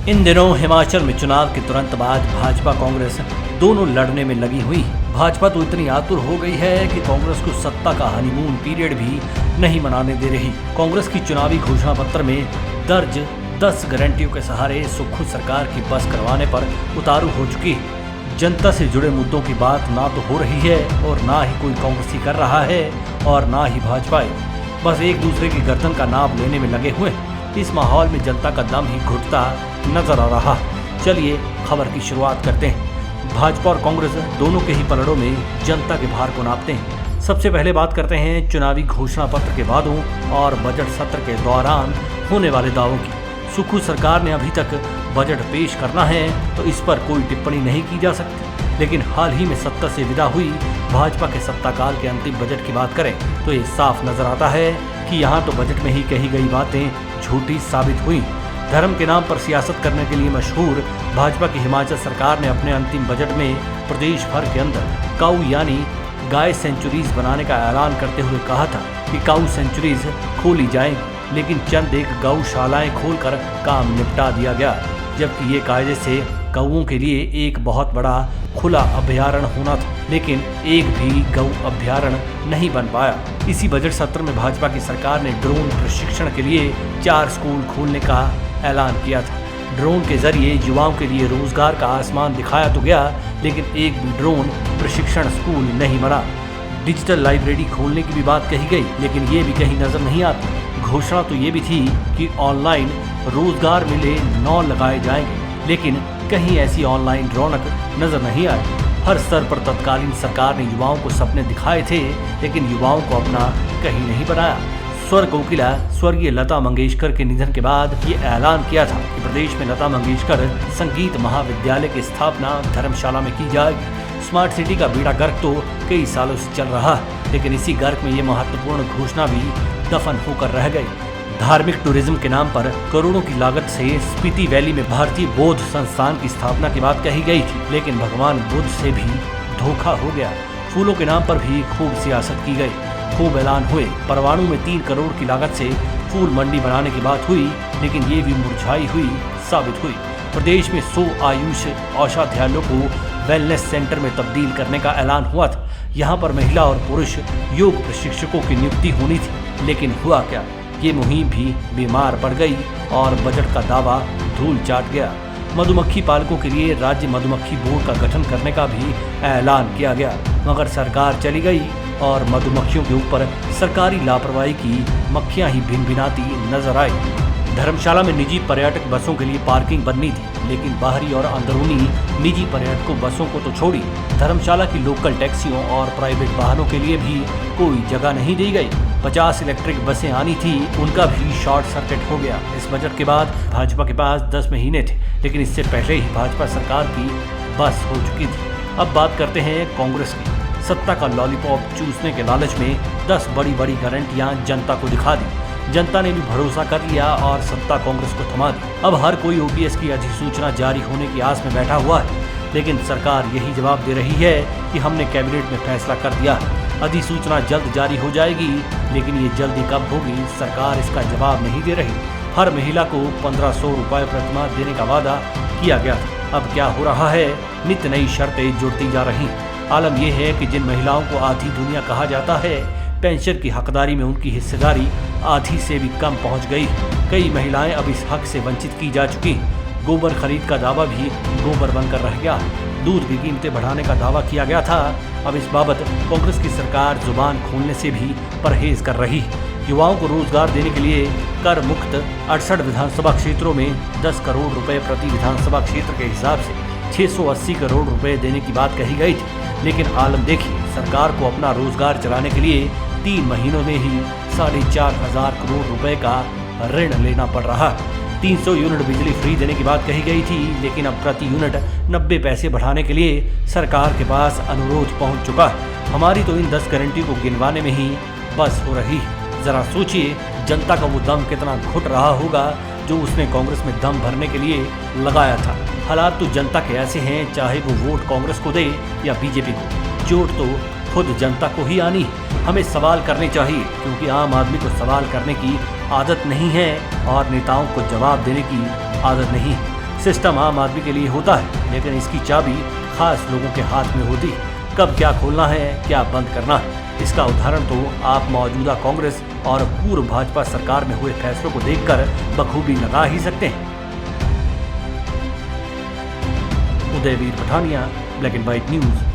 इन दिनों हिमाचल में चुनाव के तुरंत बाद भाजपा कांग्रेस दोनों लड़ने में लगी हुई। भाजपा तो इतनी आतुर हो गई है कि कांग्रेस को सत्ता का हनीमून पीरियड भी नहीं मनाने दे रही। कांग्रेस की चुनावी घोषणा पत्र में दर्ज 10 गारंटियों के सहारे सुक्खू सरकार की बस करवाने पर उतारू हो चुकी है। जनता से जुड़े मुद्दों की बात ना तो हो रही है और ना ही कोई कांग्रेसी कर रहा है और ना ही भाजपा, बस एक दूसरे की गर्दन का नाप लेने में लगे हुए। इस माहौल में जनता का दम ही घुटता नजर आ रहा। चलिए खबर की शुरुआत करते हैं। भाजपा और कांग्रेस दोनों के ही पलड़ों में जनता के भार को नापते हैं। सबसे पहले बात करते हैं चुनावी घोषणा पत्र के वादों और बजट सत्र के दौरान होने वाले दावों की। सुक्खू सरकार ने अभी तक बजट पेश करना है तो इस पर कोई टिप्पणी नहीं की जा सकती, लेकिन हाल ही में सत्ता से विदा हुई भाजपा के सत्ताकाल के अंतिम बजट की बात करें तो ये साफ नजर आता है कि यहाँ तो बजट में ही कही गई बातें झूठी साबित हुई। धर्म के नाम पर सियासत करने के लिए मशहूर भाजपा की हिमाचल सरकार ने अपने अंतिम बजट में प्रदेश भर के अंदर काऊ यानी गाय सेंचुरीज बनाने का ऐलान करते हुए कहा था कि काऊ सेंचुरीज खोली जाएंगी, लेकिन चंद एक गौशालाएं खोलकर काम निपटा दिया गया, जबकि ये कायदे से गौओं के लिए एक बहुत बड़ा खुला अभ्यारण्य होना था, लेकिन एक भी गौ अभ्यारण्य नहीं बन पाया। इसी बजट सत्र में भाजपा की सरकार ने ड्रोन प्रशिक्षण के लिए 4 स्कूल खोलने का ऐलान किया था। ड्रोन के जरिए युवाओं के लिए रोजगार का आसमान दिखाया तो गया, लेकिन एक भी ड्रोन प्रशिक्षण स्कूल नहीं बना। डिजिटल लाइब्रेरी खोलने की भी बात कही गई, लेकिन ये भी कहीं नजर नहीं आती। घोषणा तो ये भी थी कि ऑनलाइन रोजगार मेले 9 लगाए जाएंगे, लेकिन कहीं ऐसी ऑनलाइन रौनक नजर नहीं आई। हर स्तर पर तत्कालीन सरकार ने युवाओं को सपने दिखाए थे, लेकिन युवाओं को अपना कहीं नहीं बनाया। स्वर कोकिला स्वर्गीय लता मंगेशकर के निधन के बाद ये ऐलान किया था कि प्रदेश में लता मंगेशकर संगीत महाविद्यालय की स्थापना धर्मशाला में की जाएगी। स्मार्ट सिटी का बेड़ा गर्क तो कई सालों से चल रहा है, लेकिन इसी गर्क में ये महत्वपूर्ण घोषणा भी दफन होकर रह गई। धार्मिक टूरिज्म के नाम पर करोड़ों की लागत से स्पीति वैली में भारतीय बौद्ध संस्थान की स्थापना की बात कही गई थी, लेकिन भगवान बुद्ध से भी धोखा हो गया। फूलों के नाम पर भी खूब सियासत की गई, खूब ऐलान हुए। परवाणु में 3 करोड़ की लागत से फूल मंडी बनाने की बात हुई, लेकिन ये भी मुरझाई हुई साबित हुई। प्रदेश में 100 आयुष औषधालयों को वेलनेस सेंटर में तब्दील करने का ऐलान हुआ था। यहाँ पर महिला और पुरुष योग प्रशिक्षकों की नियुक्ति होनी थी, लेकिन हुआ क्या, ये मुहिम भी बीमार पड़ गई और बजट का दावा धूल चाट गया। मधुमक्खी पालकों के लिए राज्य मधुमक्खी बोर्ड का गठन करने का भी ऐलान किया गया, मगर सरकार चली गई और मधुमक्खियों के ऊपर सरकारी लापरवाही की मक्खियां ही भिनभिनाती नजर आई। धर्मशाला में निजी पर्यटक बसों के लिए पार्किंग बननी थी, लेकिन बाहरी और अंदरूनी निजी पर्यटकों बसों को तो छोड़ी, धर्मशाला की लोकल टैक्सियों और प्राइवेट वाहनों के लिए भी कोई जगह नहीं दी गई। 50 इलेक्ट्रिक बसें आनी थी, उनका भी शॉर्ट सर्किट हो गया। इस बजट के बाद भाजपा के पास 10 महीने थे, लेकिन इससे पहले ही भाजपा सरकार की बस हो चुकी थी। अब बात करते हैं कांग्रेस की। सत्ता का लॉलीपॉप चूसने के लालच में 10 बड़ी बड़ी गारंटियां जनता को दिखा दी। जनता ने भी भरोसा कर लिया और सत्ता कांग्रेस को थमा दी। अब हर कोई ओपीएस की अधिसूचना जारी होने की आस में बैठा हुआ है, लेकिन सरकार यही जवाब दे रही है कि हमने कैबिनेट में फैसला कर दिया है, अधिसूचना जल्द जारी हो जाएगी, लेकिन ये जल्दी कब होगी सरकार इसका जवाब नहीं दे रही। हर महिला को 1500 रुपए प्रतिमाह देने का वादा किया गया था, अब क्या हो रहा है, नित्य नई शर्तें जुड़ती जा रही। आलम यह है कि जिन महिलाओं को आधी दुनिया कहा जाता है, पेंशन की हकदारी में उनकी हिस्सेदारी आधी से भी कम पहुंच गई। कई महिलाएं अब इस हक से वंचित की जा चुकी। गोबर खरीद का दावा भी गोबर बनकर रह गया। दूध की कीमतें बढ़ाने का दावा किया गया था, अब इस बाबत कांग्रेस की सरकार जुबान खोलने से भी परहेज कर रही। युवाओं को रोजगार देने के लिए कर मुक्त 68 विधानसभा क्षेत्रों में 10 करोड़ रुपए प्रति विधानसभा क्षेत्र के हिसाब से 680 करोड़ रुपए देने की बात कही गई थी, लेकिन आलम देखिए, सरकार को अपना रोजगार चलाने के लिए 3 महीनों में ही 4,500 करोड़ रुपए का ऋण लेना पड़ रहा। 300 यूनिट बिजली फ्री देने की बात कही गई थी, लेकिन अब प्रति यूनिट 90 पैसे बढ़ाने के लिए सरकार के पास अनुरोध पहुंच चुका है। हमारी तो इन 10 गारंटी को गिनवाने में ही बस हो रही है। जरा सोचिए, जनता का वो दम कितना घुट रहा होगा जो उसने कांग्रेस में दम भरने के लिए लगाया था। हालात तो जनता के ऐसे हैं, चाहे वो वोट कांग्रेस को दे या बीजेपी को, चोट तो खुद जनता को ही आनी है। हमें सवाल करने चाहिए, क्योंकि आम आदमी को सवाल करने की आदत नहीं है और नेताओं को जवाब देने की आदत नहीं है। सिस्टम आम आदमी के लिए होता है, लेकिन इसकी चाबी खास लोगों के हाथ में होती। कब क्या खोलना है, क्या बंद करना है, इसका उदाहरण तो आप मौजूदा कांग्रेस और पूर्व भाजपा सरकार में हुए फैसलों को देखकर बखूबी लगा ही सकते हैं। Udayveer Pathania, black and white news.